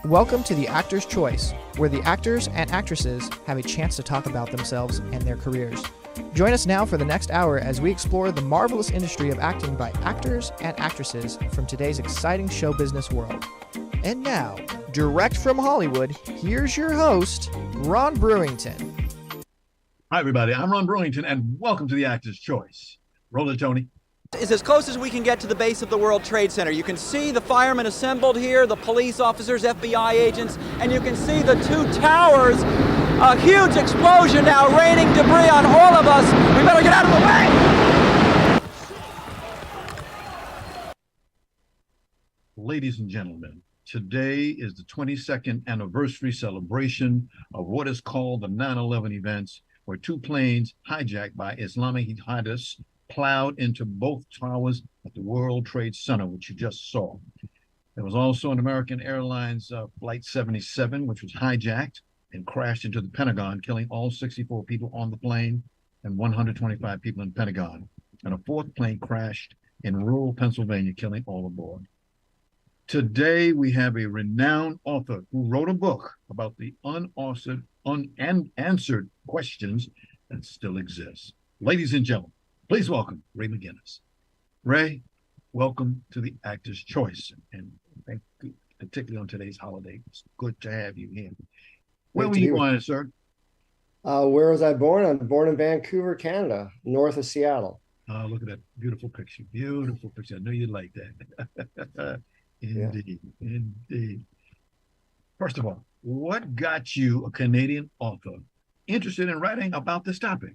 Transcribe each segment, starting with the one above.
Welcome to the Actor's Choice, where the actors and actresses have a chance to talk about themselves and their careers. Join us now for the next hour as we explore the marvelous industry of acting by actors and actresses from today's exciting show business world. And now, direct from Hollywood, here's your host, Ron Brewington. Hi, everybody. I'm Ron Brewington, and welcome to the Actor's Choice. Roll it, Tony. Is as close as we can get to the base of the World Trade Center. You can see the firemen assembled here, the police officers, FBI agents, and you can see the two towers. A huge explosion now raining debris on all of us. We better get out of the way! Ladies and gentlemen, today is the 22nd anniversary celebration of what is called the 9/11 events, where two planes hijacked by Islamic jihadists plowed into both towers at the World Trade Center, which you just saw. There was also an American Airlines Flight 77, which was hijacked and crashed into the Pentagon, killing all 64 people on the plane and 125 people in the Pentagon. And a fourth plane crashed in rural Pennsylvania, killing all aboard. Today, we have a renowned author who wrote a book about the unanswered questions that still exist. Ladies and gentlemen, please welcome Ray McGinnis. Ray, welcome to the Actor's Choice, and thank you, particularly on today's holiday. It's good to have you here. Where were you born, sir? Where was I born? I'm born in Vancouver, Canada, north of Seattle. Look at that beautiful picture. Beautiful picture. I knew you'd like that. Indeed, indeed. First of all, what got you, a Canadian author, interested in writing about this topic?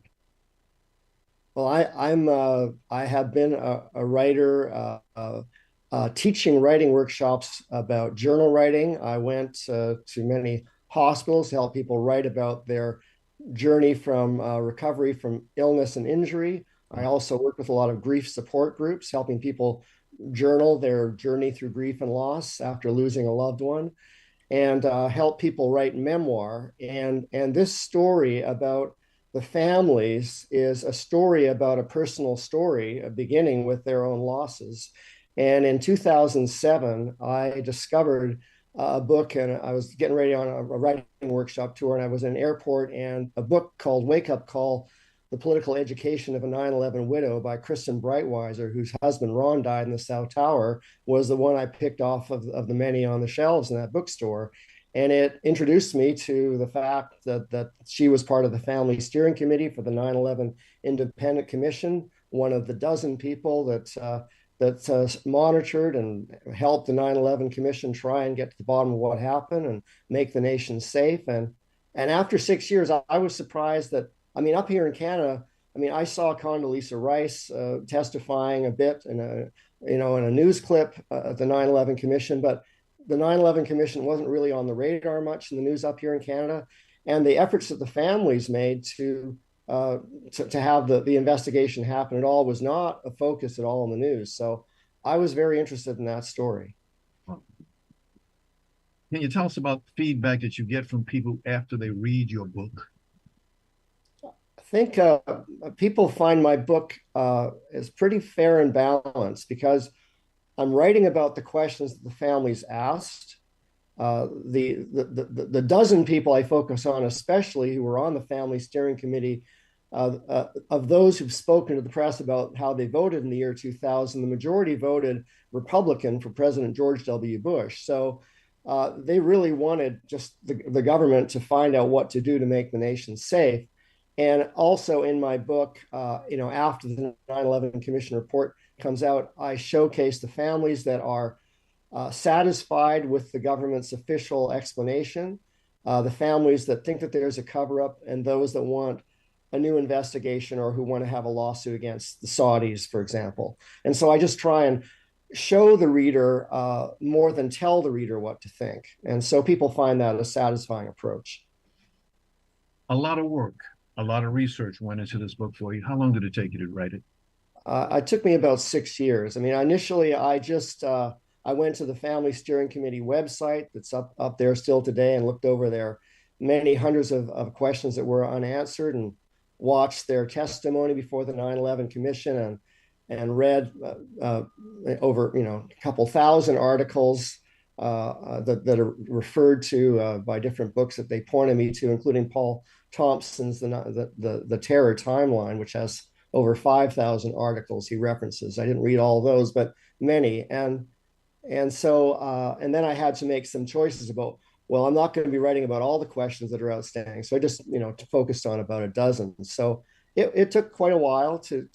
Well, I have been a writer, teaching writing workshops about journal writing. I went to many hospitals to help people write about their journey from recovery from illness and injury. I also work with a lot of grief support groups, helping people journal their journey through grief and loss after losing a loved one, and help people write memoir. And this story about the families is a story about a personal story, beginning with their own losses. And in 2007, I discovered a book, and I was getting ready on a writing workshop tour, and I was in an airport, and a book called Wake Up Call, The Political Education of a 9/11 Widow by Kristen Breitweiser, whose husband Ron died in the South Tower, was the one I picked off of the many on the shelves in that bookstore. And it introduced me to the fact that she was part of the family steering committee for the 9/11 Independent Commission, one of the dozen people that monitored and helped the 9/11 Commission try and get to the bottom of what happened and make the nation safe. And after 6 years, I was surprised that, up here in Canada, I saw Condoleezza Rice testifying a bit in a news clip at the 9/11 Commission, but the 9/11 Commission wasn't really on the radar much in the news up here in Canada. And the efforts that the families made to have the investigation happen at all was not a focus at all in the news. So I was very interested in that story. Can you tell us about feedback that you get from people after they read your book? I think people find my book is pretty fair and balanced, because I'm writing about the questions that the families asked. The dozen people I focus on, especially who were on the family steering committee, of those who've spoken to the press about how they voted in the year 2000, the majority voted Republican for President George W. Bush. So they really wanted just the government to find out what to do to make the nation safe. And also in my book, after the 9/11 Commission report comes out, I showcase the families that are satisfied with the government's official explanation, the families that think that there's a cover-up, and those that want a new investigation or who want to have a lawsuit against the Saudis, for example. And so I just try and show the reader more than tell the reader what to think. And so people find that a satisfying approach. A lot of work, a lot of research went into this book for you. How long did it take you to write it? It took me about 6 years. Initially, I went to the Family Steering Committee website that's up there still today, and looked over their many hundreds of questions that were unanswered, and watched their testimony before the 9/11 Commission, and read over a couple thousand articles that are referred to by different books that they pointed me to, including Paul Thompson's the Terror Timeline, which has over 5,000 articles he references. I didn't read all those, but many. And then I had to make some choices about, well, I'm not going to be writing about all the questions that are outstanding. So I just, focused on about a dozen. So it took quite a while to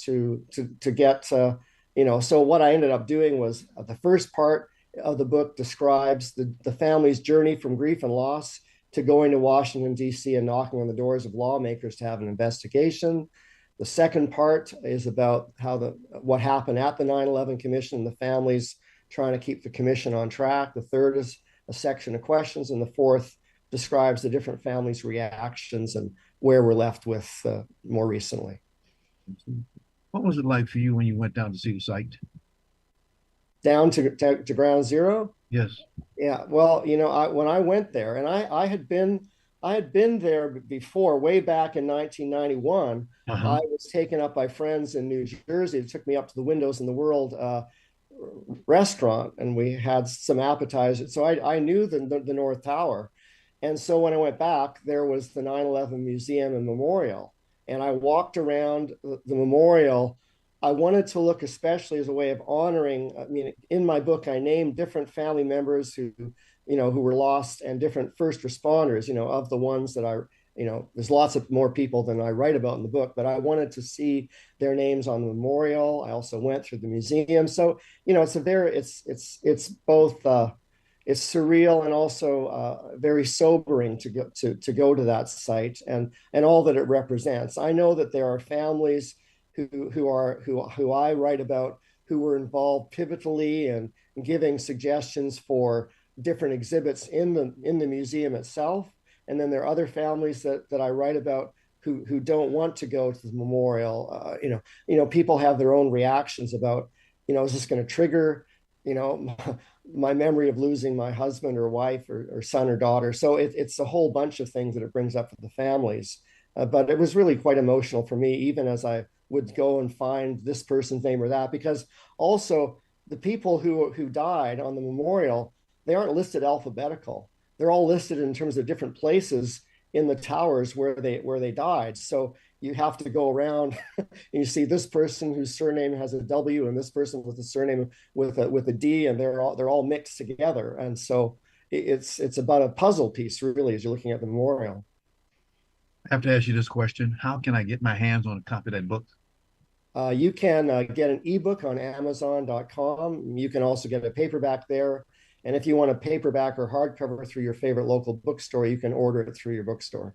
get, so what I ended up doing was the first part of the book describes the family's journey from grief and loss to going to Washington, D.C. and knocking on the doors of lawmakers to have an investigation. The second part is about what happened at the 9/11 Commission, the families trying to keep the commission on track. The third is a section of questions, and the fourth describes the different families' reactions and where we're left with more recently. What was it like for you when you went down to see the site? Down to ground zero? Yes. Yeah. Well, when I went there, and I had been there before, way back in 1991. I was taken up by friends in New Jersey. It took me up to the Windows in the World restaurant, and we had some appetizers. So I knew the North Tower. And so when I went back, there was the 9/11 Museum and Memorial. And I walked around the memorial. I wanted to look especially as a way of honoring. I mean, in my book, I named different family members who were lost, and different first responders, of the ones that there's lots of more people than I write about in the book, but I wanted to see their names on the memorial. I also went through the museum. So, it's both, it's surreal and also very sobering to go to that site and all that it represents. I know that there are families who I write about who were involved pivotally and giving suggestions for different exhibits in the museum itself. And then there are other families that I write about who don't want to go to the memorial. People have their own reactions about, is this going to trigger, my memory of losing my husband or wife or son or daughter. So it's a whole bunch of things that it brings up for the families. But it was really quite emotional for me, even as I would go and find this person's name or that, because also the people who died on the memorial, they aren't listed alphabetical. They're all listed in terms of different places in the towers where they died. So you have to go around and you see this person whose surname has a W and this person with a surname with a D, and they're all mixed together. And so it's about a puzzle piece, really, as you're looking at the memorial. I have to ask you this question. How can I get my hands on a copy of that book? You can get an ebook on Amazon.com. You can also get a paperback there. And if you want a paperback or hardcover through your favorite local bookstore, you can order it through your bookstore.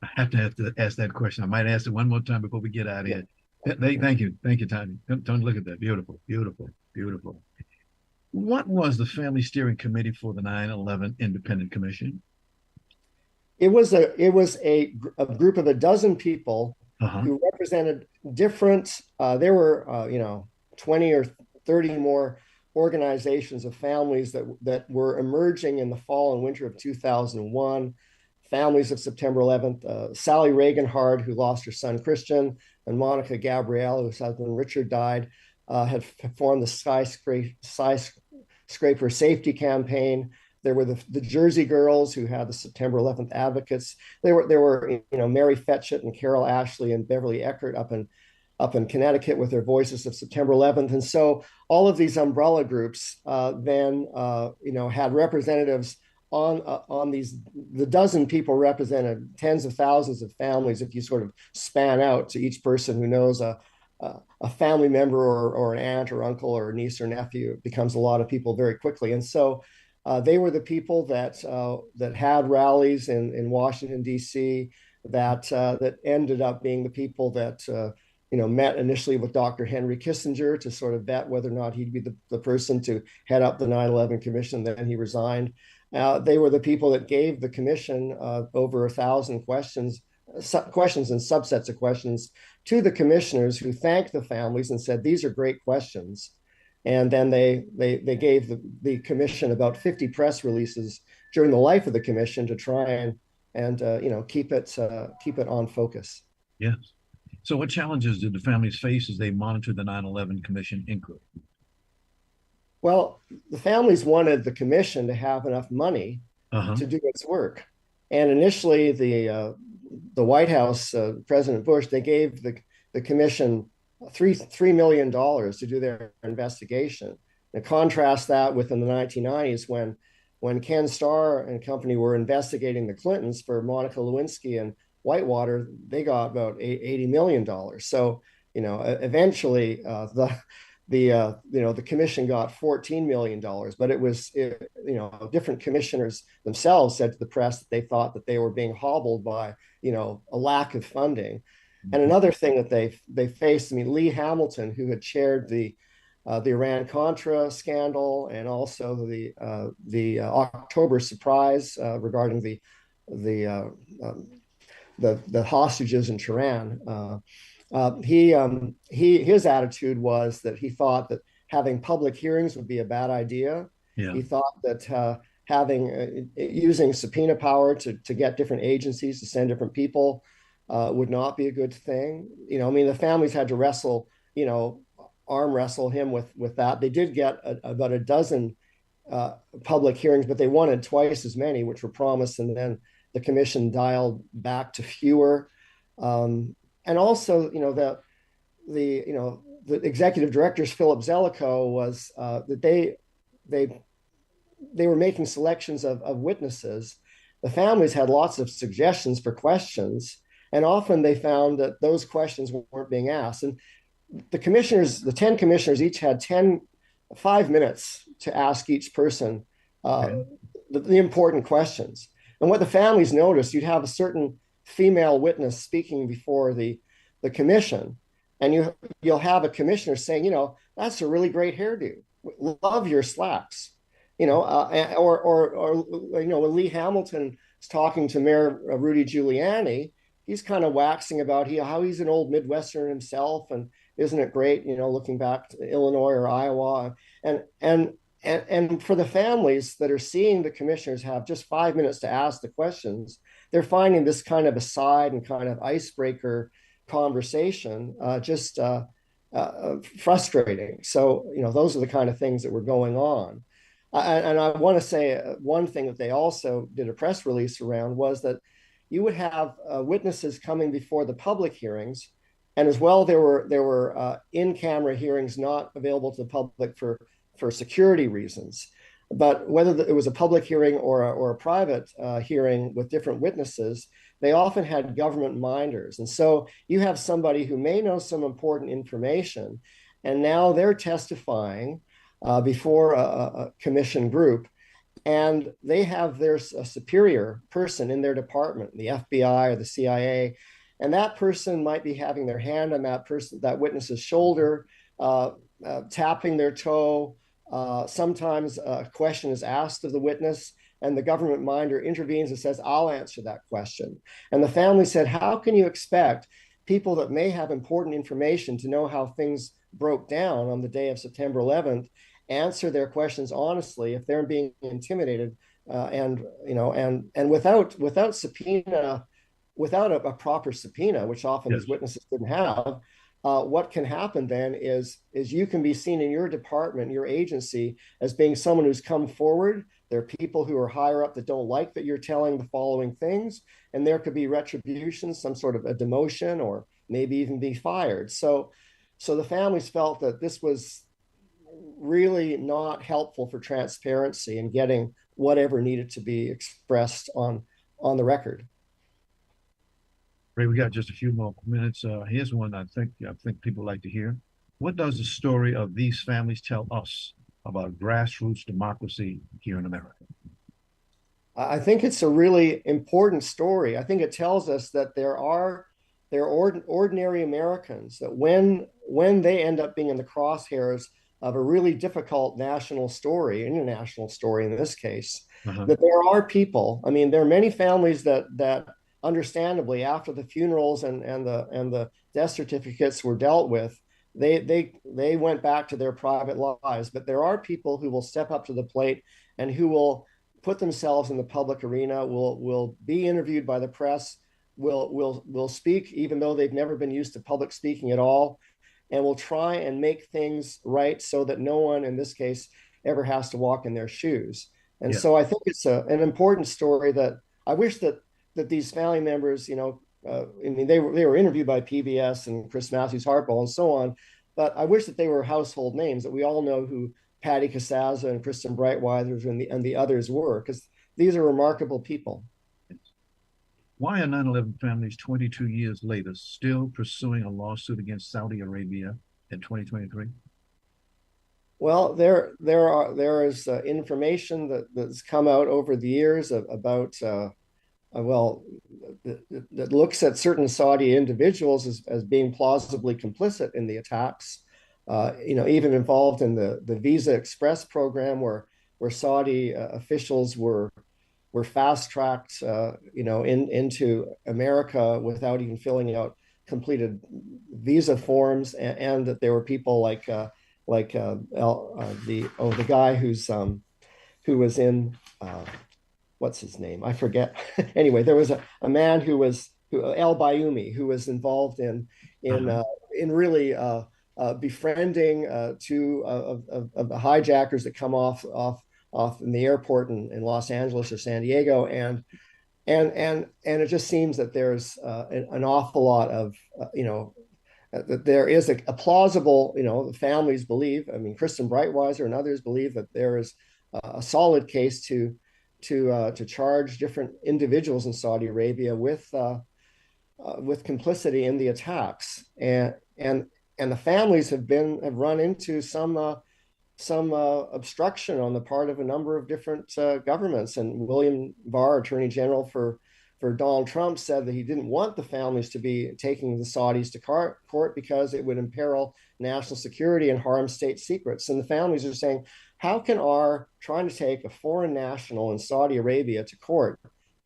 I have to ask that question. I might ask it one more time before we get out of here. Thank you. Thank you, Tony. Don't look at that. Beautiful, beautiful, beautiful. What was the Family Steering Committee for the 9/11 Independent Commission? It was a group of a dozen people who represented different. There were 20 or 30 more organizations of families that were emerging in the fall and winter of 2001. Families of September 11th. Sally Reaganhard, who lost her son Christian, and Monica Gabrielle, whose husband Richard died, had formed the skyscraper safety campaign. There were the Jersey Girls, who had the September 11th advocates. There were Mary Fetchett and Carol Ashley and Beverly Eckert up in Connecticut with their Voices of September 11th. And so all of these umbrella groups then had representatives on the dozen people represented tens of thousands of families. If you sort of span out to each person who knows a family member or an aunt or uncle or a niece or nephew, it becomes a lot of people very quickly. And so they were the people that had rallies in Washington, D.C., that ended up being the people that met initially with Dr. Henry Kissinger to sort of vet whether or not he'd be the person to head up the 9/11 Commission. Then he resigned. They were the people that gave the commission over 1,000 questions and subsets of questions to the commissioners, who thanked the families and said, "These are great questions." And then they gave the commission about 50 press releases during the life of the commission to try and keep it on focus. Yes. So what challenges did the families face as they monitored the 9/11 Commission inquiry? Well, the families wanted the commission to have enough money Uh-huh. to do its work. And initially, the White House, President Bush, they gave the commission $3 million to do their investigation. And contrast that with in the 1990s when Ken Starr and company were investigating the Clintons for Monica Lewinsky and Whitewater, they got about $80 million. So, eventually the commission got $14 million, but it was different commissioners themselves said to the press that they thought that they were being hobbled by a lack of funding. And another thing that they faced, I mean, Lee Hamilton, who had chaired the Iran Contra scandal and also the October surprise regarding the hostages in Tehran. His attitude was that he thought that having public hearings would be a bad idea. Yeah. He thought that using subpoena power to get different agencies to send different people would not be a good thing. I mean, the families had to arm wrestle him with that. They did get about a dozen public hearings, but they wanted twice as many, which were promised, and then the commission dialed back to fewer. And also, the executive directors, Philip Zelikow, was that they were making selections of witnesses. The families had lots of suggestions for questions, and often they found that those questions weren't being asked. And the 10 commissioners each had 5 minutes to ask each person the important questions. And what the families noticed, you'd have a certain female witness speaking before the commission, and you'll have a commissioner saying, that's a really great hairdo, love your slacks, or when Lee Hamilton is talking to Mayor Rudy Giuliani, he's kind of waxing about how he's an old Midwesterner himself, and isn't it great, looking back to Illinois or Iowa, and for the families that are seeing the commissioners have just 5 minutes to ask the questions, they're finding this kind of aside and kind of icebreaker conversation just frustrating. So, those are the kind of things that were going on. And I want to say one thing that they also did a press release around was that you would have witnesses coming before the public hearings, and as well there were in-camera hearings not available to the public for security reasons. But whether it was a public hearing or a private hearing with different witnesses, they often had government minders. And so you have somebody who may know some important information, and now they're testifying before a commission group, and they have a superior person in their department, the FBI or the CIA, and that person might be having their hand on that witness's shoulder, tapping their toe. Sometimes a question is asked of the witness, and the government minder intervenes and says, I'll answer that question. And the family said, how can you expect people that may have important information to know how things broke down on the day of September 11th answer their questions honestly if they're being intimidated and without subpoena, without a proper subpoena, which often these witnesses didn't have. What can happen then is you can be seen in your department, your agency, as being someone who's come forward. There are people who are higher up that don't like that you're telling the following things, and there could be retribution, some sort of a demotion, or maybe even be fired. So the families felt that this was really not helpful for transparency and getting whatever needed to be expressed on the record. Ray, we got just a few more minutes. Here's one I think people like to hear. What does the story of these families tell us about grassroots democracy here in America? I think it's a really important story. I think it tells us that there are ordinary Americans that when they end up being in the crosshairs of a really difficult national story, international story in this case, that there are people. I mean, there are many families that understandably, after the funerals and the death certificates were dealt with, they went back to their private lives. But there are people who will step up to the plate and who will put themselves in the public arena, will be interviewed by the press, will speak even though they've never been used to public speaking at all, and will try and make things right so that no one, in this case, ever has to walk in their shoes. And Yeah. so I think it's an important story that I wish that these family members, I mean, they were interviewed by PBS and Chris Matthews Hartwell and so on, but I wish that they were household names, that we all know who Patty Casaza and Kristen Breitweiser and the others were, because these are remarkable people. Why are 9/11 families 22 years later still pursuing a lawsuit against Saudi Arabia in 2023? Well, there is information that's come out over the years about well, that looks at certain Saudi individuals as being plausibly complicit in the attacks. Even involved in the Visa Express program, where Saudi officials were fast tracked, into America without even filling out completed visa forms, and that there were people like the guy who was in what's his name? I forget. Anyway, there was a man who El Bayoumi, who was involved in really befriending two of the hijackers that come off in the airport in Los Angeles or San Diego, and it just seems that there's an awful lot of that there is a plausible, the families believe. I mean, Kristen Breitweiser and others believe that there is a solid case to charge different individuals in Saudi Arabia with complicity in the attacks, and the families have run into some obstruction on the part of a number of different governments. And William Barr, Attorney General for Donald Trump, said that he didn't want the families to be taking the Saudis to court because it would imperil national security and harm state secrets. And the families are saying, how can our trying to take a foreign national in Saudi Arabia to court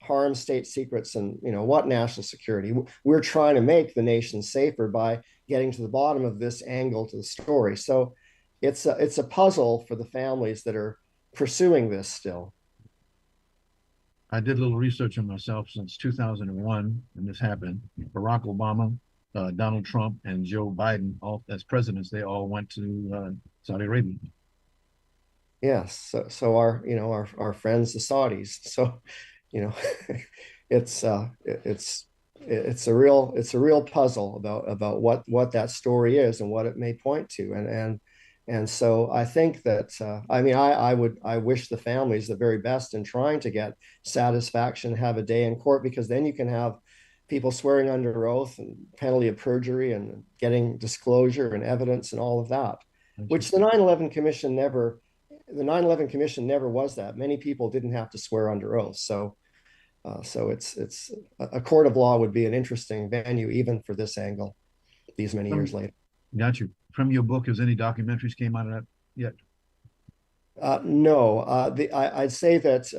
harm state secrets and what national security? We're trying to make the nation safer by getting to the bottom of this angle to the story. So it's a puzzle for the families that are pursuing this still. I did a little research on myself since 2001 when this happened. Barack Obama, Donald Trump, and Joe Biden, all as presidents, they all went to Saudi Arabia. Yes, so our friends the Saudis. So, it's a real puzzle about what that story is and what it may point to, and so I think that I wish the families the very best in trying to get satisfaction, have a day in court, because then you can have people swearing under oath and penalty of perjury and getting disclosure and evidence and all of that, which the 9/11 Commission never. The 9/11 Commission never was that. Many people didn't have to swear under oath. So it's a court of law would be an interesting venue even for this angle these many years later. Got you. From your book, has any documentaries came out of that yet? No. I'd say that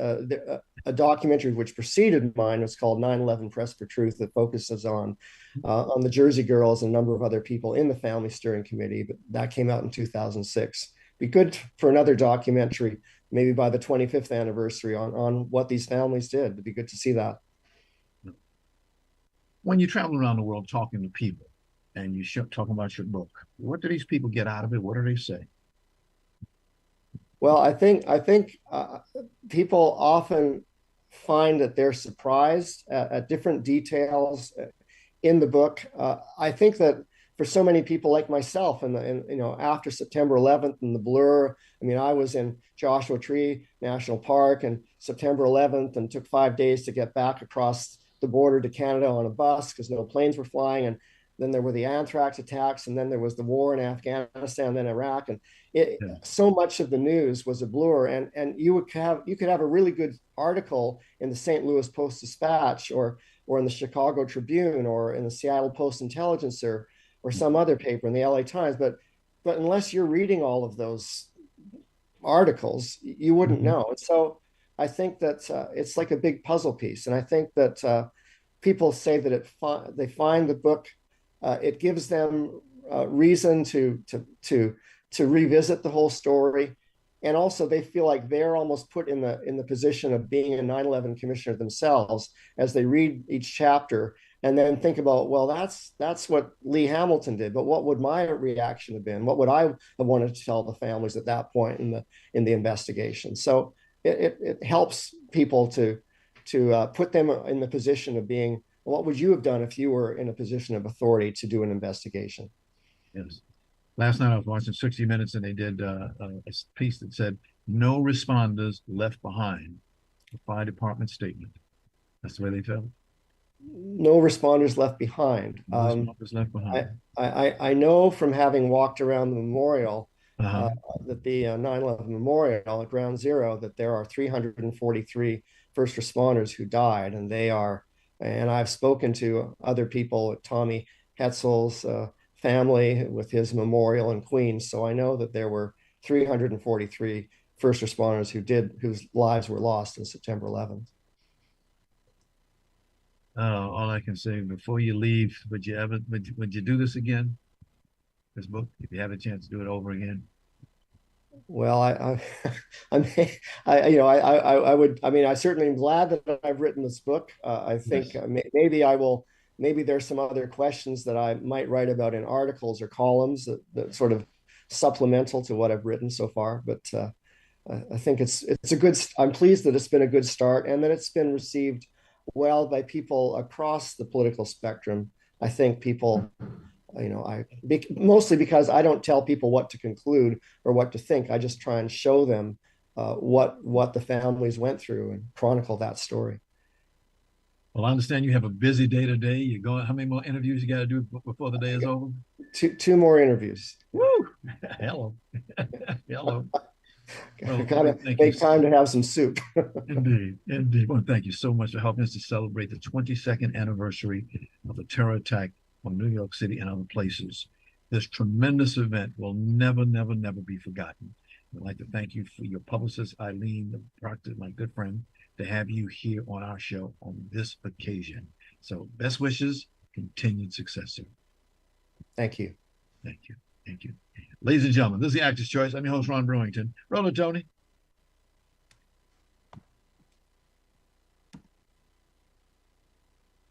a documentary which preceded mine was called 9/11 Press for Truth, that focuses on the Jersey Girls and a number of other people in the Family Steering Committee. But that came out in 2006. Be good for another documentary, maybe by the 25th anniversary, on what these families did. It'd be good to see that. When you travel around the world talking to people and you talking about your book, what do these people get out of it? What do they say? Well, I think people often find that they're surprised at different details in the book. I think that for so many people like myself, and after September 11th and the blur, I mean, I was in Joshua Tree National Park and September 11th, and took 5 days to get back across the border to Canada on a bus because no planes were flying. And then there were the anthrax attacks, and then there was the war in Afghanistan, then Iraq, and so much of the news was a blur. And you could have a really good article in the St. Louis Post-Dispatch or in the Chicago Tribune or in the Seattle Post-Intelligencer or some other paper in the LA Times, but unless you're reading all of those articles, you wouldn't know. And so I think that it's like a big puzzle piece, and I think that people say that they find the book, it gives them reason to revisit the whole story, and also they feel like they're almost put in the position of being a 9/11 commissioner themselves as they read each chapter, and then think about, well, that's what Lee Hamilton did, but what would my reaction have been? What would I have wanted to tell the families at that point in the investigation? So it helps people to put them in the position of being, what would you have done if you were in a position of authority to do an investigation? Yes. Last night I was watching 60 Minutes, and they did a piece that said, "No responders left behind." The fire department statement. That's the way they felt. No responders left behind. No responders left behind. I know from having walked around the memorial, Uh-huh. that the 9/11 memorial at Ground Zero, that there are 343 first responders who died, and I've spoken to other people, Tommy Hetzel's family with his memorial in Queens, so I know that there were 343 first responders whose lives were lost on September 11th. All I can say before you leave, would you do this again? This book, if you have a chance to do it over again? Well, I would. I mean, I certainly am glad that I've written this book. I think Yes. maybe I will. Maybe there's some other questions that I might write about in articles or columns that sort of supplemental to what I've written so far. But I think it's a good. I'm pleased that it's been a good start and that it's been received well by people across the political spectrum. I think people, mostly because I don't tell people what to conclude or what to think. I just try and show them what the families went through and chronicle that story. Well, I understand you have a busy day today. You're going. How many more interviews you got to do before the day is over? Two more interviews. Woo! Hello. Hello. Well, got to make time to have some soup. Indeed, indeed. Well, thank you so much for helping us to celebrate the 22nd anniversary of the terror attack on New York City and other places. This tremendous event will never, never, never be forgotten. I'd like to thank you for your publicist, Eileen Proctor, my good friend, to have you here on our show on this occasion. So best wishes, continued success, sir. Thank you. Thank you. Thank you. Ladies and gentlemen, this is the Actor's Choice. I'm your host, Ron Brewington. Roll it, Tony.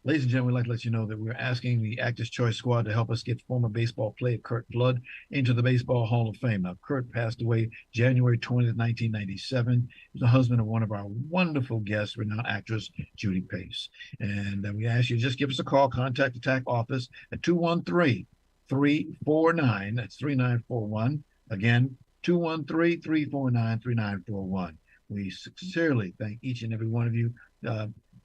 Ladies and gentlemen, we'd like to let you know that we're asking the Actors Choice Squad to help us get former baseball player Curt Flood into the Baseball Hall of Fame. Now, Curt passed away January 20th, 1997. He's the husband of one of our wonderful guests, renowned actress Judy Pace. And we ask you to just give us a call, contact the TAC office at 213-349, that's 3941. Again, 213-349-3941. We sincerely thank each and every one of you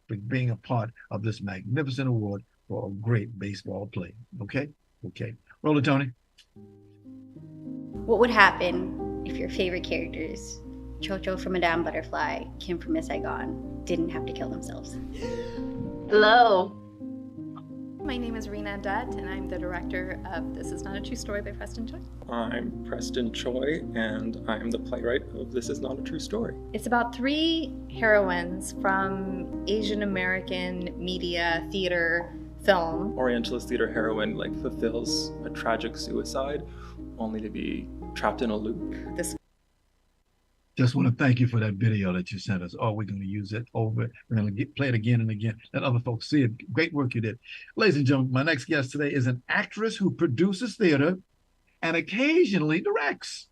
for being a part of this magnificent award for a great baseball play. Okay? Okay. Roll it, Tony. What would happen if your favorite characters, Cho-Cho from Madame Butterfly, Kim from Miss Saigon, didn't have to kill themselves? Hello. My name is Rena Dutt, and I'm the director of This Is Not a True Story by Preston Choi. I'm Preston Choi, and I'm the playwright of This Is Not a True Story. It's about 3 heroines from Asian American media, theater, film. Orientalist theater heroine fulfills a tragic suicide, only to be trapped in a loop. Just want to thank you for that video that you sent us. Oh, we're going to use it over. We're going to play it again and again. Let other folks see it. Great work you did. Ladies and gentlemen, my next guest today is an actress who produces theater and occasionally directs.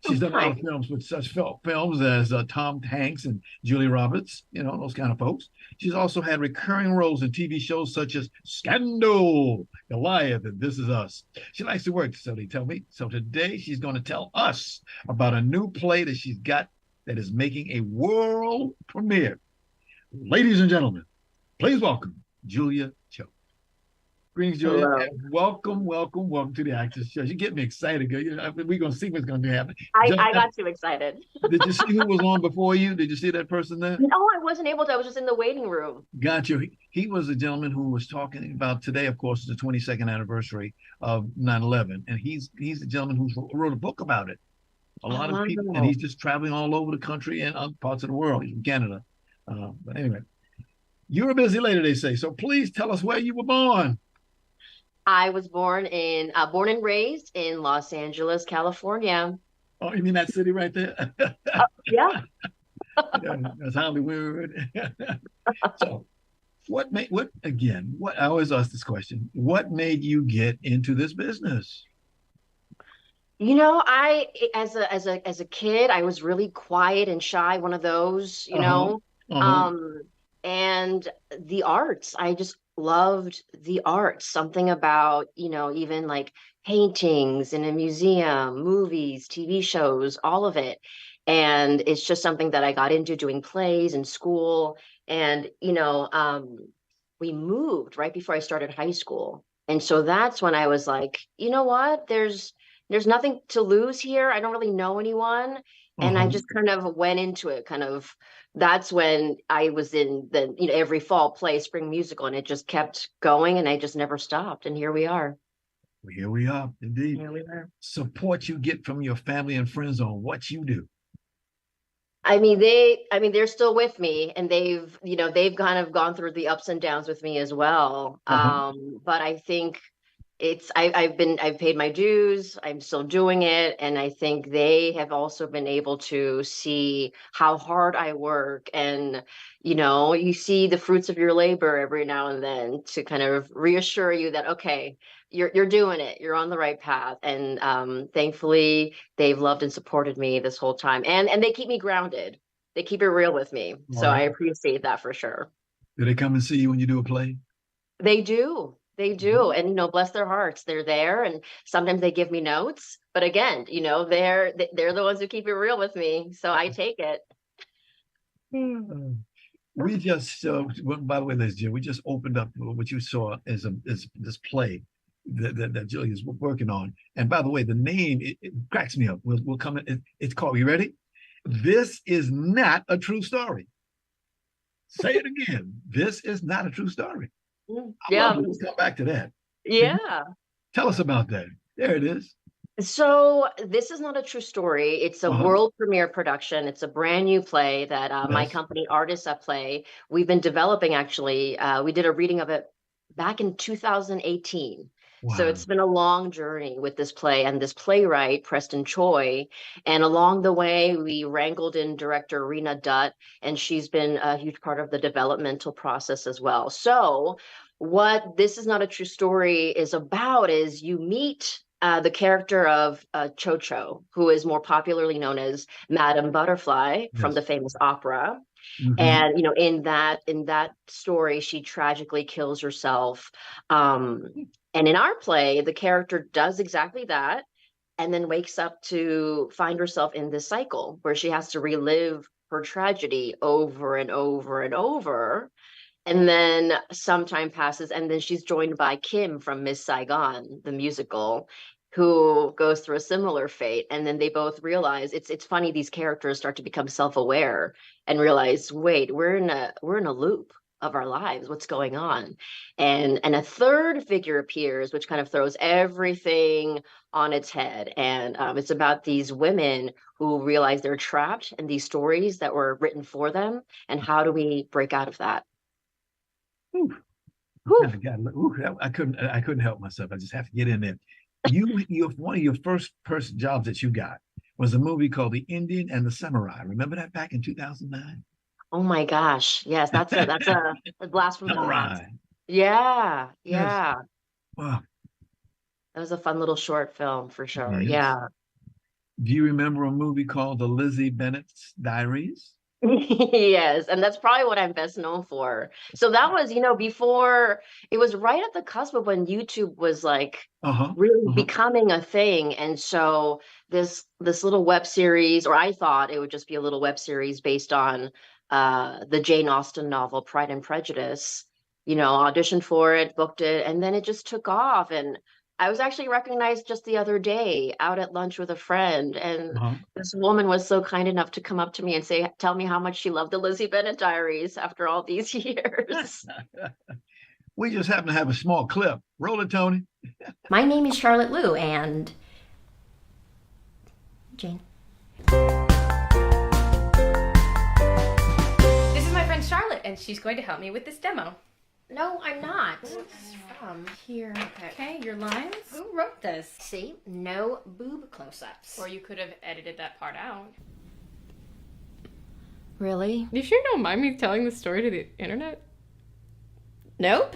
She's done a lot of films with such films as Tom Hanks and Julia Roberts, those kind of folks. She's also had recurring roles in TV shows such as Scandal, Goliath, and This Is Us. She likes to work, so they tell me. So today she's going to tell us about a new play that she's got that is making a world premiere. Ladies and gentlemen, please welcome Julia Cho. Greetings, Julia. Welcome to the Actors Show. You get me excited, girl. We're going to see what's going to happen. I got too excited. Did you see who was on before you? Did you see that person there? No, I wasn't able to. I was just in the waiting room. Got you. He was a gentleman who was talking about today, of course, is the 22nd anniversary of 9/11. And he's the gentleman who wrote a book about it. A lot of people, and he's just traveling all over the country and other parts of the world. He's from Canada. But anyway, you're a busy lady, they say. So please tell us where you were born. I was born and raised in Los Angeles, California. Oh, you mean that city right there? Yeah. Yeah, that's Hollywood. So I always ask this question, what made you get into this business? I as a kid, I was really quiet and shy, one of those, Uh-huh. Uh-huh. Um, and the arts, I just loved the arts. Something about, even like paintings in a museum, movies, TV shows, all of it. And it's just something that I got into doing plays in school. And, we moved right before I started high school. And so that's when I was like, you know what? There's nothing to lose here. I don't really know anyone. And I Uh-huh. just kind of went into it, kind of. That's when I was in the, every fall play, spring musical, and it just kept going and I just never stopped. And here we are. Well, here we are, indeed. Here we are. Support you get from your family and friends on what you do. They're still with me and they've kind of gone through the ups and downs with me as well. Uh-huh. But I think I've paid my dues. I'm still doing it. And I think they have also been able to see how hard I work. And, you see the fruits of your labor every now and then to kind of reassure you that, okay, you're doing it. You're on the right path. And thankfully they've loved and supported me this whole time. And they keep me grounded. They keep it real with me. All So I right. appreciate that for sure. Do they come and see you when you do a play? They do. They do. And, bless their hearts. They're there. And sometimes they give me notes. But again, they're the ones who keep it real with me. So I take it. Uh, we just, by the way, ladies and gentlemen, we just opened up what you saw as this play that Julia's working on. And by the way, the name, it cracks me up. We'll come in. It's called, you ready? This is not a true story. Say it again. This is not a true story. Yeah. We'll come back to that. Yeah. Tell us about that. There it is. So this is not a true story. It's a world premiere production. It's a brand new play that my company, Artists at Play, we've been developing actually. We did a reading of it back in 2018. Wow. So it's been a long journey with this play and this playwright, Preston Choi. And along the way, we wrangled in director Rena Dutt, and she's been a huge part of the developmental process as well. So what This Is Not a True Story is about is you meet the character of Cho, who is more popularly known as Madame Butterfly from the famous opera. Mm-hmm. And in that story, she tragically kills herself. And in our play, the character does exactly that, and then wakes up to find herself in this cycle where she has to relive her tragedy over and over and over. And then some time passes, and then she's joined by Kim from Miss Saigon, the musical, who goes through a similar fate. And then they both realize it's funny, these characters start to become self-aware and realize, wait, we're in a loop of our lives. What's going on? And a third figure appears, which kind of throws everything on its head. And it's about these women who realize they're trapped in these stories that were written for them. And how do we break out of that? Ooh. I couldn't help myself. I just have to get in there. One of your first jobs that you got was a movie called The Indian and the Samurai. Remember that back in 2009? Oh my gosh. Yes, that's a blast from the past. Yeah. Yes. Wow. That was a fun little short film for sure. Yes. Yeah. Do you remember a movie called The Lizzie Bennett's Diaries? Yes, and that's probably what I'm best known for. So that was, before, it was right at the cusp of when YouTube was like really becoming a thing. And so this little web series, or I thought it would just be a little web series based on the Jane Austen novel Pride and Prejudice, auditioned for it, booked it, and then it just took off. And I was actually recognized just the other day out at lunch with a friend, and this woman was so kind enough to come up to me and tell me how much she loved the Lizzie Bennett Diaries after all these years. We just happen to have a small clip. Roll it, Tony. My name is Charlotte Liu, and Jane. This is my friend Charlotte, and she's going to help me with this demo. No, I'm not. What's from here? Okay, your lines? Who wrote this? See, no boob close-ups. Or you could have edited that part out. Really? You sure you don't mind me telling the story to the internet? Nope.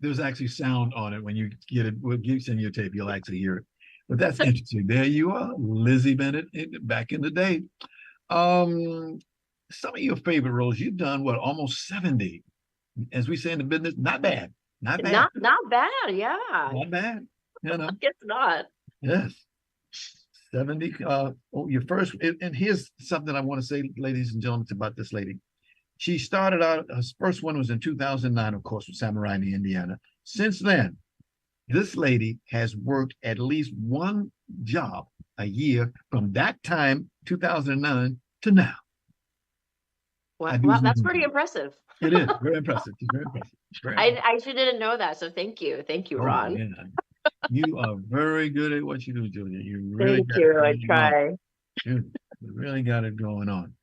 There's actually sound on it when you get it. We'll send you a tape. You'll actually hear it. But that's interesting. There you are, Lizzie Bennett, back in the day. Some of your favorite roles, you've done what, almost 70. As we say in the business, not bad. Not bad. Not bad, yeah. Not bad. You know. It's not. Yes. 70. Your first, and here's something I want to say, ladies and gentlemen, about this lady. She started out, her first one was in 2009, of course, with Samurai in Indiana. Since then, this lady has worked at least one job a year from that time, 2009, to now. Well, that's pretty impressive. It is very impressive. It's very impressive. I actually didn't know that, so thank you. Thank you, Ron. Yeah. You are very good at what you do, Julia. You really thank you. I try. You really got it going on.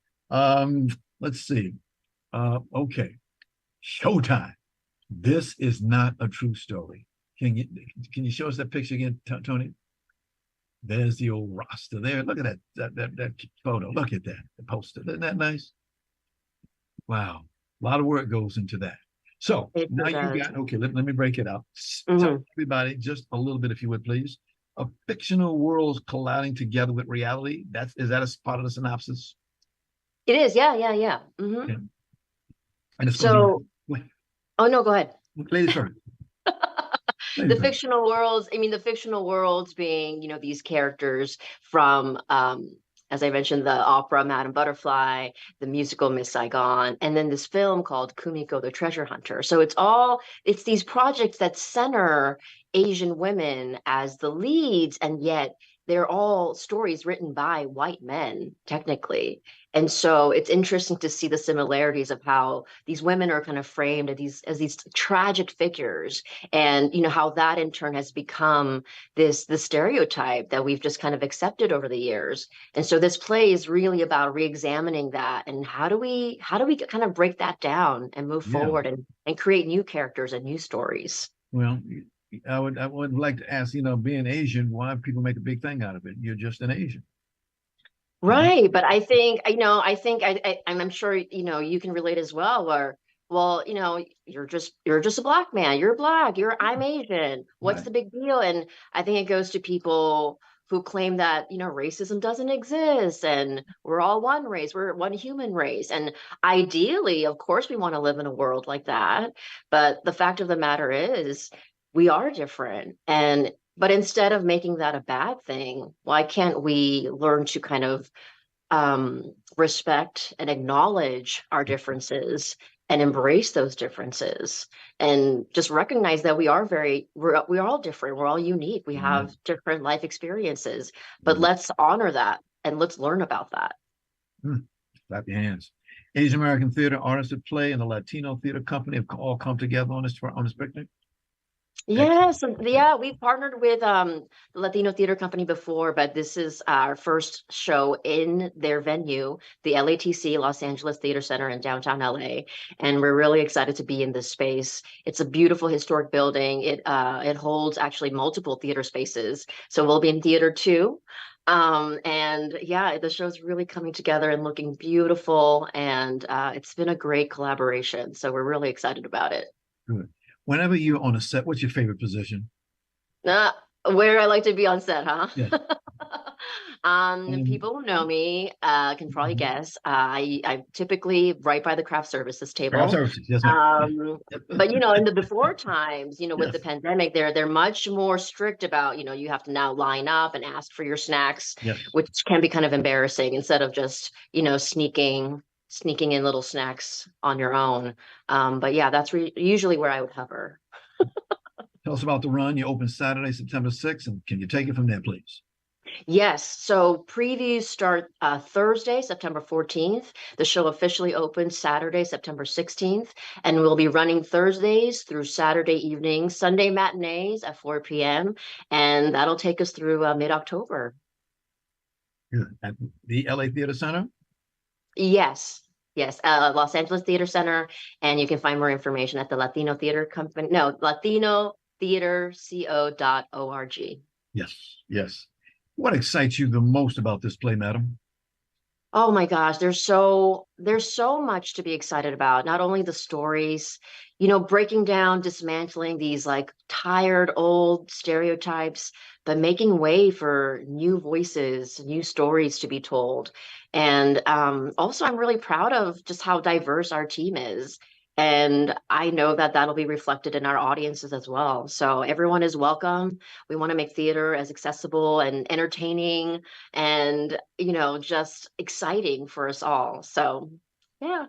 Let's see. Okay. Showtime. This is not a true story. Can you show us that picture again, Tony? There's the old roster there. Look at that photo. Look at that. The poster. Isn't that nice? Wow. A lot of work goes into that. So now you got, okay, let me break it up. Tell everybody just a little bit, if you would, please. A fictional worlds colliding together with reality. Is that a part of the synopsis? It is. Yeah. Mm-hmm. Okay. And it's oh no, go ahead. Ladies first. The fictional worlds being, these characters from, as I mentioned, the opera Madame Butterfly, the musical Miss Saigon, and then this film called Kumiko the Treasure Hunter. So it's these projects that center Asian women as the leads, and yet they're all stories written by white men, technically. And so it's interesting to see the similarities of how these women are kind of framed as these tragic figures, and how that in turn has become the stereotype that we've just kind of accepted over the years. And so this play is really about re-examining that, and how do we kind of break that down and move forward and create new characters and new stories. Well, I would like to ask, being Asian, why people make a big thing out of it? You're just an Asian. Right. But I think, I'm sure, you can relate as well, where, well, you're just a Black man. You're Black. I'm Asian. What's the big deal? And I think it goes to people who claim that, racism doesn't exist and we're all one race. We're one human race. And ideally, of course, we want to live in a world like that. But the fact of the matter is we are different. But instead of making that a bad thing, why can't we learn to kind of respect and acknowledge our differences and embrace those differences, and just recognize that we're all different. We're all unique. We have different life experiences, but let's honor that and let's learn about that. Clap your hands. Asian American theater artists at play and the Latino theater company have all come together on this picnic. Yes, we've partnered with the Latino Theater Company before, but this is our first show in their venue, the LATC, Los Angeles Theater Center in downtown LA, and we're really excited to be in this space. It's a beautiful historic building. It holds actually multiple theater spaces, so we'll be in theater 2. The show's really coming together and looking beautiful, and it's been a great collaboration, so we're really excited about it. Good. Whenever you're on a set, what's your favorite position? Where I like to be on set, huh? Yeah. People who know me can probably guess. I'm typically right by the craft services table. Craft services, yes. But in the before times, with the pandemic, they're much more strict about, you have to now line up and ask for your snacks, which can be kind of embarrassing, instead of just, sneaking in little snacks on your own. But yeah, that's usually where I would hover. Tell us about the run. You open Saturday, September 6th, and can you take it from there, please? Yes. So previews start Thursday, September 14th. The show officially opens Saturday, September 16th, and we'll be running Thursdays through Saturday evenings, Sunday matinees at 4 p.m., and that'll take us through mid-October. Good. At the LA Theater Center? Yes, Los Angeles Theater Center, and you can find more information at the Latino Theater Company. No, LatinoTheaterCo.org. Yes. What excites you the most about this play, madam? Oh my gosh, there's so much to be excited about. Not only the stories, breaking down, dismantling these like tired old stereotypes, but making way for new voices, new stories to be told. And also, I'm really proud of just how diverse our team is. And I know that that'll be reflected in our audiences as well. So everyone is welcome. We want to make theater as accessible and entertaining and just exciting for us all. So yeah,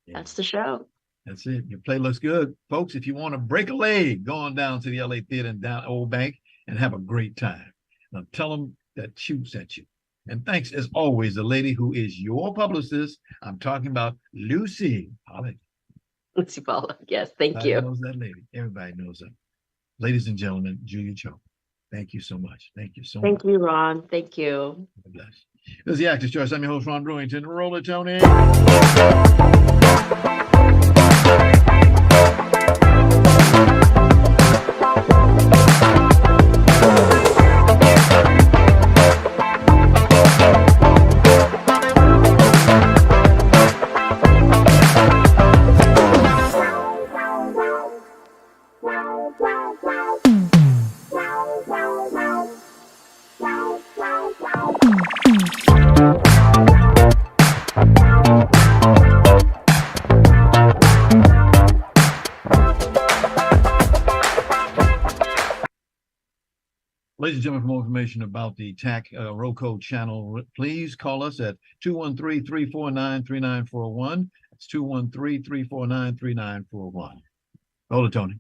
that's the show. That's it. Your play looks good. Folks, if you want to break a leg, go on down to the LA Theater in down Old Bank and have a great time. Now tell them that Chio sent you. And thanks, as always, the lady who is your publicist. I'm talking about Lucy Pollock. Lucy Pollock. Yes, thank Everybody you. knows that lady. Everybody knows her. Ladies and gentlemen, Julia Cho. Thank you so much. Thank you so much. Thank you, Ron. Thank you. God bless. This is the Actor's Choice. I'm your host, Ron Brewington. Roll it, Tony. Ladies and gentlemen, for more information about the TAC roll code channel, please call us at 213-349-3941. That's 213-349-3941. Hold it, Tony.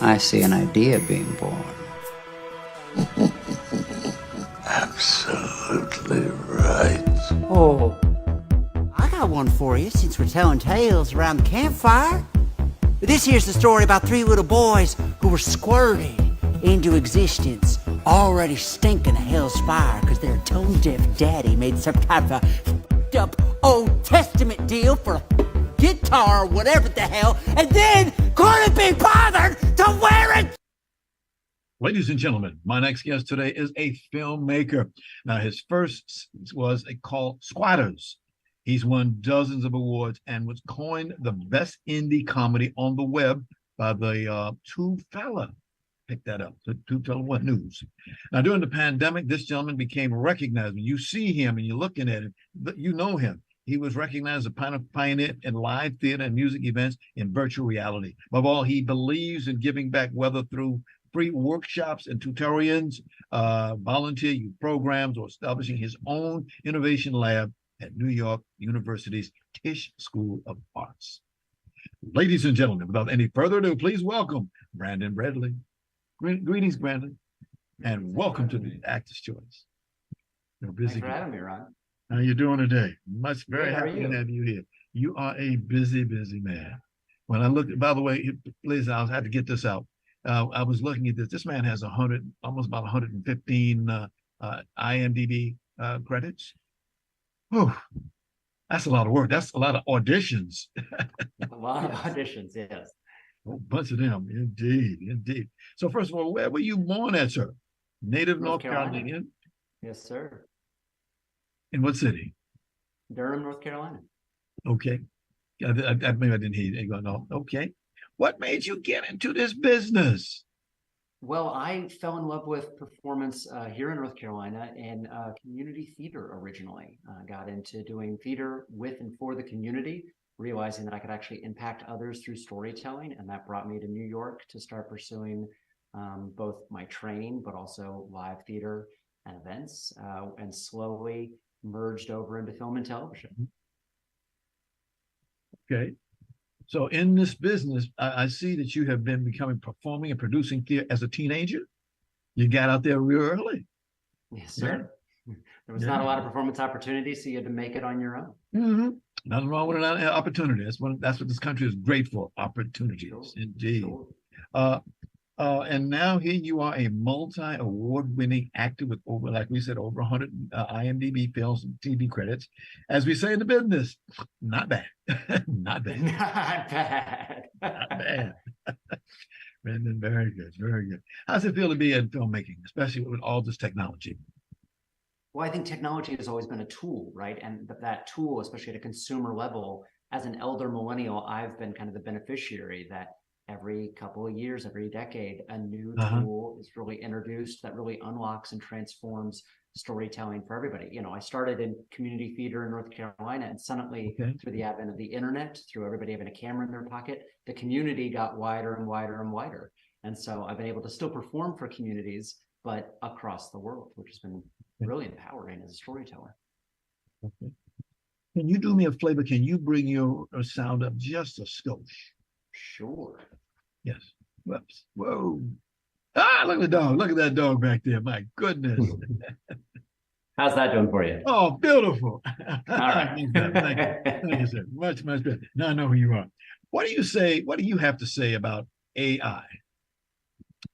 I see an idea being born. Absolutely right. Oh, I got one for you since we're telling tales around the campfire. This here's the story about three little boys who were squirted into existence, already stinking of hell's fire because their tone-deaf daddy made some type of up Old Testament deal for a guitar or whatever the hell, and then couldn't be bothered to wear it. Ladies and gentlemen, my next guest today is a filmmaker. Now, his first was called Squatters. He's won dozens of awards and was coined the best indie comedy on the web by the Two Fella. Pick that up, the Two Fella What News. Now, during the pandemic, this gentleman became recognized. When you see him and you're looking at him, you know him. He was recognized as a pioneer in live theater and music events in virtual reality. Above all, he believes in giving back, whether through free workshops and tutorials, volunteer youth programs, or establishing his own innovation lab at New York University's Tisch School of Arts. Ladies and gentlemen, without any further ado, please welcome Brandon Bradley. Greetings, Brandon, and welcome to the Actor's Choice. You're busy. Thanks for having me, Ron. How you doing today? Very Good, how are happy to you? have you here. You are a busy, busy man. When I look, by the way, please, I had to get this out. I was looking at this. This man has almost about 115 IMDb credits. Oh, that's a lot of work. That's a lot of auditions. A lot of auditions, yes. A bunch of them, indeed, indeed. So first of all, where were you born at, sir? Native North Carolinian? Yes, sir. In what city? Durham, North Carolina. Okay. Maybe I didn't hear you. No. Okay. What made you get into this business? Well, I fell in love with performance here in North Carolina and community theater originally. Got into doing theater with and for the community, realizing that I could actually impact others through storytelling. And that brought me to New York to start pursuing both my training, but also live theater and events, and slowly merged over into film and television. Okay. So in this business, I see that you have been performing and producing theater as a teenager. You got out there real early. Yes, sir. Yeah. There was not a lot of performance opportunities, so you had to make it on your own. Mm-hmm. Nothing wrong with an opportunity. That's what this country is great for. Opportunities, sure. Indeed. Sure. And now here you are, a multi-award-winning actor with over, like we said, over 100 IMDb films and TV credits. As we say in the business, not bad. Not bad. Not bad. Not bad. Brandon, very good, very good. How's it feel to be in filmmaking, especially with all this technology? Well, I think technology has always been a tool, right? And that tool, especially at a consumer level, as an elder millennial, I've been kind of the beneficiary that every couple of years, every decade, a new tool is really introduced that really unlocks and transforms storytelling for everybody. You know, I started in community theater in North Carolina, and suddenly through the advent of the internet, through everybody having a camera in their pocket, the community got wider and wider and wider. And so I've been able to still perform for communities, but across the world, which has been really empowering as a storyteller. Can you do me a favor? Can you bring your sound up just a skosh? Sure. Yes. Whoops. Whoa. Ah, look at the dog. Look at that dog back there. My goodness. How's that doing for you? Oh, beautiful. All right. Thank you. Thank you, sir. Much, much better. Now I know who you are. What do you say? What do you have to say about AI?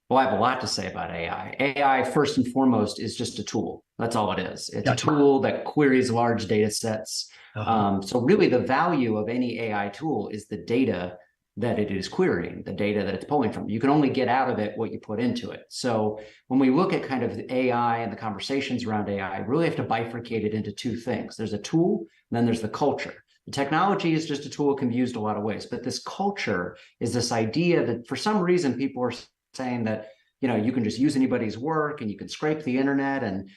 Well, I have a lot to say about AI. AI, first and foremost, is just a tool. That's all it is. It's a tool that queries large data sets. So really the value of any AI tool is the data that it is querying, the data that it's pulling from. You can only get out of it what you put into it. So when we look at kind of the AI and the conversations around AI, we really have to bifurcate it into two things. There's a tool, and then there's the culture. The technology is just a tool, it can be used a lot of ways, but this culture is this idea that for some reason people are saying that, you know, you can just use anybody's work and you can scrape the internet and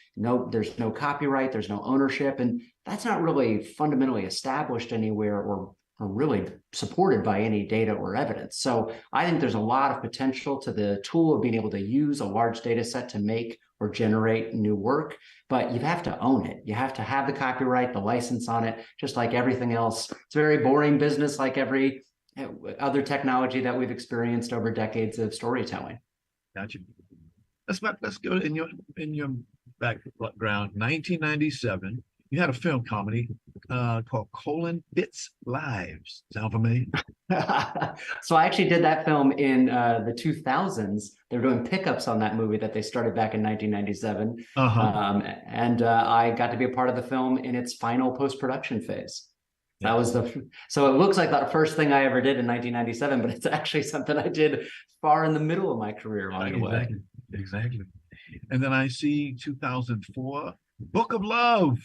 there's no copyright, there's no ownership. And that's not really fundamentally established anywhere or really supported by any data or evidence. So I think there's a lot of potential to the tool of being able to use a large data set to make or generate new work, but you have to own it. You have to have the copyright, the license on it, just like everything else. It's a very boring business like every other technology that we've experienced over decades of storytelling. Gotcha. Let's go in your background. 1997, you had a film comedy called Colin Fitz Lives. Sound familiar? So I actually did that film in the 2000s. They were doing pickups on that movie that they started back in 1997. And I got to be a part of the film in its final post-production phase. That was so it looks like the first thing I ever did in 1997, but it's actually something I did far in the middle of my career along the way. Exactly. And then I see 2004, Book of Love.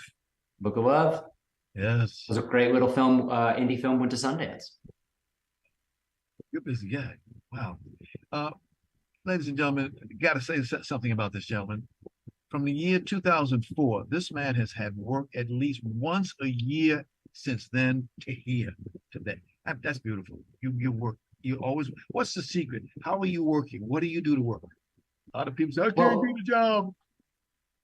Book of Love. Yes. It was a great little film, indie film, went to Sundance. You're a busy guy. Wow. Ladies and gentlemen, got to say something about this gentleman. From the year 2004, this man has had work at least once a year since then to here today. That's beautiful. You work. You always. What's the secret? How are you working? What do you do to work? A lot of people say, I can't do the job.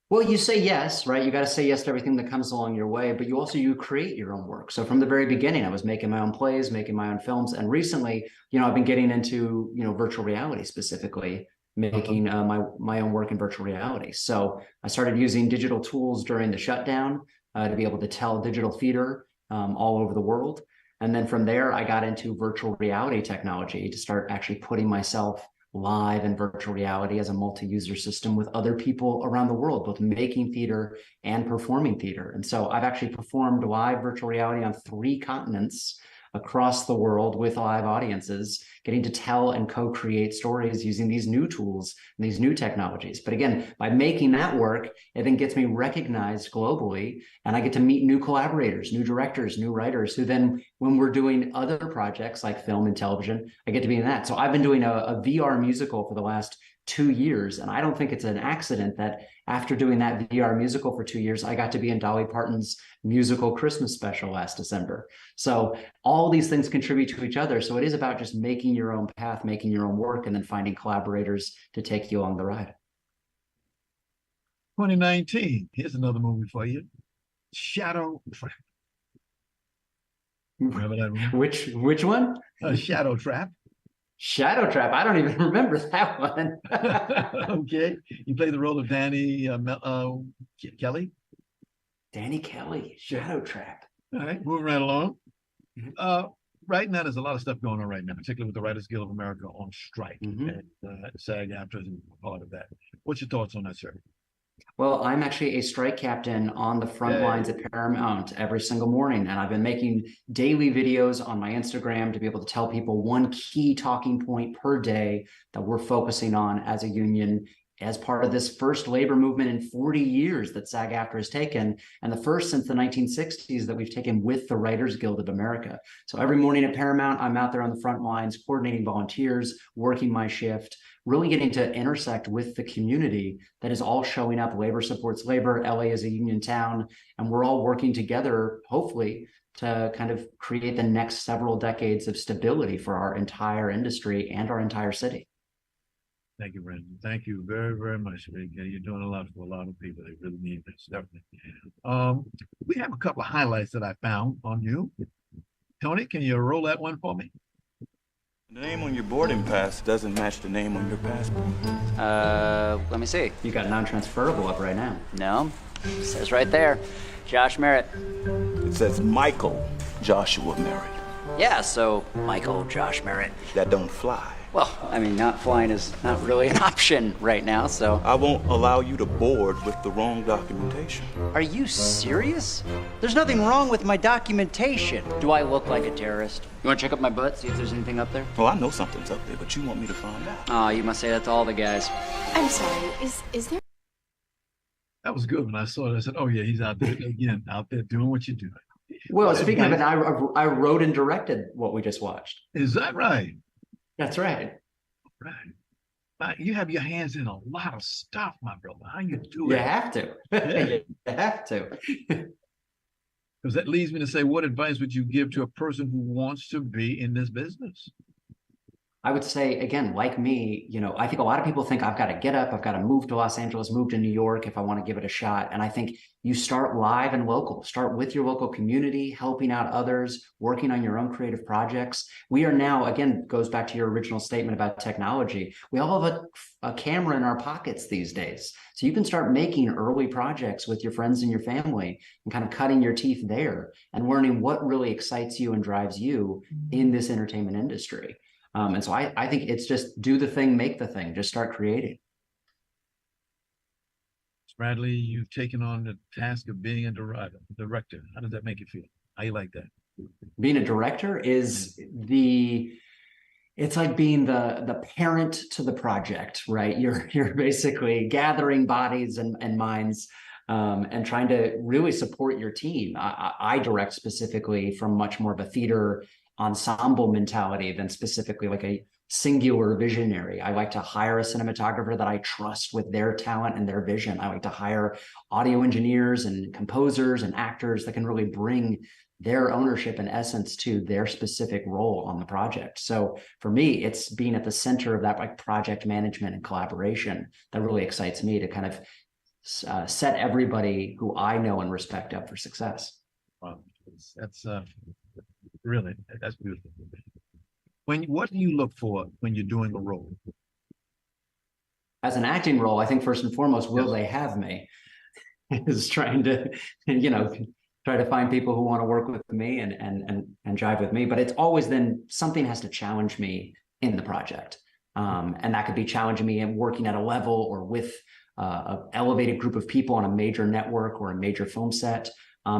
Well, you say yes, right? You got to say yes to everything that comes along your way, but you create your own work. So from the very beginning, I was making my own plays, making my own films, and recently, I've been getting into virtual reality specifically, making my own work in virtual reality. So I started using digital tools during the shutdown to be able to tell digital theater all over the world. And then from there, I got into virtual reality technology to start actually putting myself live in virtual reality as a multi-user system with other people around the world, both making theater and performing theater. And so I've actually performed live virtual reality on 3 continents across the world with live audiences, getting to tell and co-create stories using these new tools and these new technologies. But again, by making that work, it then gets me recognized globally, and I get to meet new collaborators, new directors, new writers, who then, when we're doing other projects like film and television, I get to be in that. So I've been doing a VR musical for the last 2 years, and I don't think it's an accident that after doing that VR musical for 2 years, I got to be in Dolly Parton's musical Christmas special last December. So all these things contribute to each other. So it is about just making your own path, making your own work, and then finding collaborators to take you along the ride. 2019, here's another movie for you, Shadow Trap. Remember that movie? Which one? Shadow Trap. Shadow Trap. I don't even remember that one. Okay. You played the role of Danny Kelly. Danny Kelly, Shadow Trap. All right, moving right along. Right now, there's a lot of stuff going on right now, particularly with the Writers Guild of America on strike. And SAG-AFTRA is part of that. What's your thoughts on that, sir? Well, I'm actually a strike captain on the front lines at Paramount every single morning, and I've been making daily videos on my Instagram to be able to tell people one key talking point per day that we're focusing on as a union as part of this first labor movement in 40 years that SAG-AFTRA has taken, and the first since the 1960s that we've taken with the Writers Guild of America. So every morning at Paramount, I'm out there on the front lines, coordinating volunteers, working my shift, really getting to intersect with the community that is all showing up. Labor supports labor, LA is a union town, and we're all working together, hopefully, to kind of create the next several decades of stability for our entire industry and our entire city. Thank you, Brandon. Thank you very, very much. You're doing a lot for a lot of people. They really need this, definitely. We have a couple of highlights that I found on you. Tony, can you roll that one for me? The name on your boarding pass doesn't match the name on your passport. Let me see. You got non-transferable up right now. No, it says right there, Josh Merritt. It says Michael Joshua Merritt. Yeah, so Michael Josh Merritt. That don't fly. Well, I mean, not flying is not really an option right now, so. I won't allow you to board with the wrong documentation. Are you serious? There's nothing wrong with my documentation. Do I look like a terrorist? You want to check up my butt, see if there's anything up there? Well, I know something's up there, but you want me to find out. Oh, you must say that to all the guys. I'm sorry, is there? That was good. When I saw it, I said, oh yeah, he's out there again, out there doing what you're doing. Well, speaking of it, I wrote and directed what we just watched. Is that right? That's right. Right. You have your hands in a lot of stuff, my brother. How you do You it? have to. Yeah. You have to. Because that leads me to say, what advice would you give to a person who wants to be in this business? I would say, again, like me, I think a lot of people think I've got to get up, I've got to move to Los Angeles, move to New York if I want to give it a shot. And I think you start live and local, start with your local community, helping out others, working on your own creative projects. We are now, again, goes back to your original statement about technology. We all have a camera in our pockets these days. So you can start making early projects with your friends and your family and kind of cutting your teeth there and learning what really excites you and drives you in this entertainment industry. And so I think it's just do the thing, make the thing, just start creating. Bradley, you've taken on the task of being a director. How does that make you feel? How you like that? Being a director is it's like being the parent to the project, right? You're basically gathering bodies and minds and trying to really support your team. I direct specifically from much more of a theater ensemble mentality than specifically like a singular visionary. I like to hire a cinematographer that I trust with their talent and their vision. I like to hire audio engineers and composers and actors that can really bring their ownership and essence to their specific role on the project. So for me, it's being at the center of that like project management and collaboration that really excites me to kind of set everybody who I know and respect up for success. Wow, that's really, that's beautiful. What do you look for when you're doing a role? As an acting role, I think first and foremost, will they have me? Is trying to, try to find people who want to work with me and jive with me. But it's always then something has to challenge me in the project. And that could be challenging me in working at a level or with an elevated group of people on a major network or a major film set.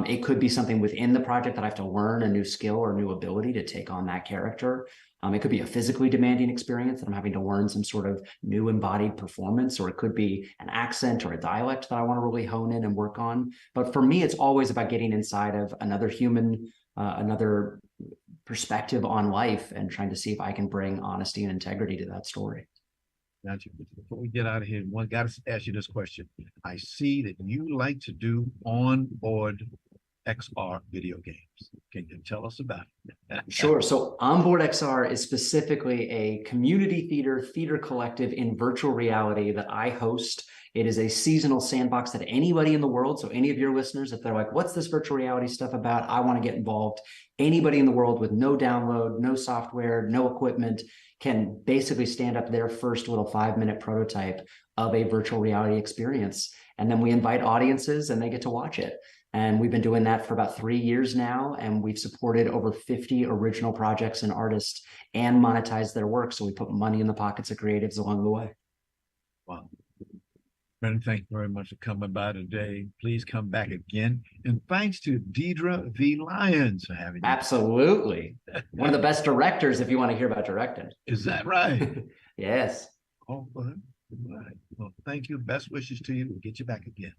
It could be something within the project that I have to learn a new skill or new ability to take on that character. It could be a physically demanding experience that I'm having to learn some sort of new embodied performance, or it could be an accent or a dialect that I want to really hone in and work on. But for me, it's always about getting inside of another human, another perspective on life and trying to see if I can bring honesty and integrity to that story. Got you. Before we get out of here, I got to ask you this question. I see that you like to do onboard XR video games. Can you tell us about it? Sure. So Onboard XR is specifically a community theater collective in virtual reality that I host. It is a seasonal sandbox that anybody in the world, so any of your listeners, if they're like, what's this virtual reality stuff about? I want to get involved. Anybody in the world with no download, no software, no equipment can basically stand up their first little 5-minute prototype of a virtual reality experience. And then we invite audiences and they get to watch it. And we've been doing that for about 3 years now. And we've supported over 50 original projects and artists and monetized their work. So we put money in the pockets of creatives along the way. Wow. Brendan, thank you very much for coming by today. Please come back again. And thanks to Deidre V. Lyons for having you. Absolutely. One of the best directors if you want to hear about directing. Is that right? Yes. Oh, well, All right. Well, thank you. Best wishes to you. We'll get you back again.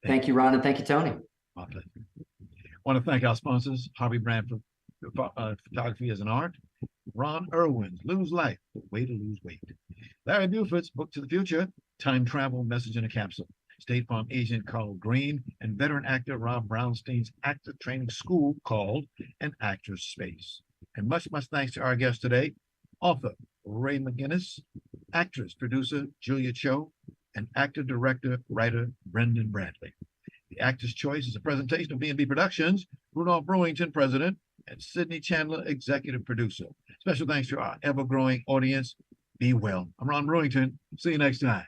Thank you, Ron, and thank you, Tony. My pleasure. I want to thank our sponsors, Harvey Brand for Photography as an Art, Ron Irwin's Lose Life, The Way to Lose Weight, Larry Buford's Book to the Future, Time Travel Message in a Capsule, State Farm agent Carl Green, and veteran actor Rob Brownstein's actor training school called An Actor's Space. And much thanks to our guest today, author Ray McGinnis, actress, producer Julia Chio, and actor, director, writer Brendan Bradley. The Actor's Choice is a presentation of B&B Productions, Rudolph Brewington, president, and Sidney Chandler, executive producer. Special thanks to our ever-growing audience. Be well. I'm Ron Brewington. See you next time.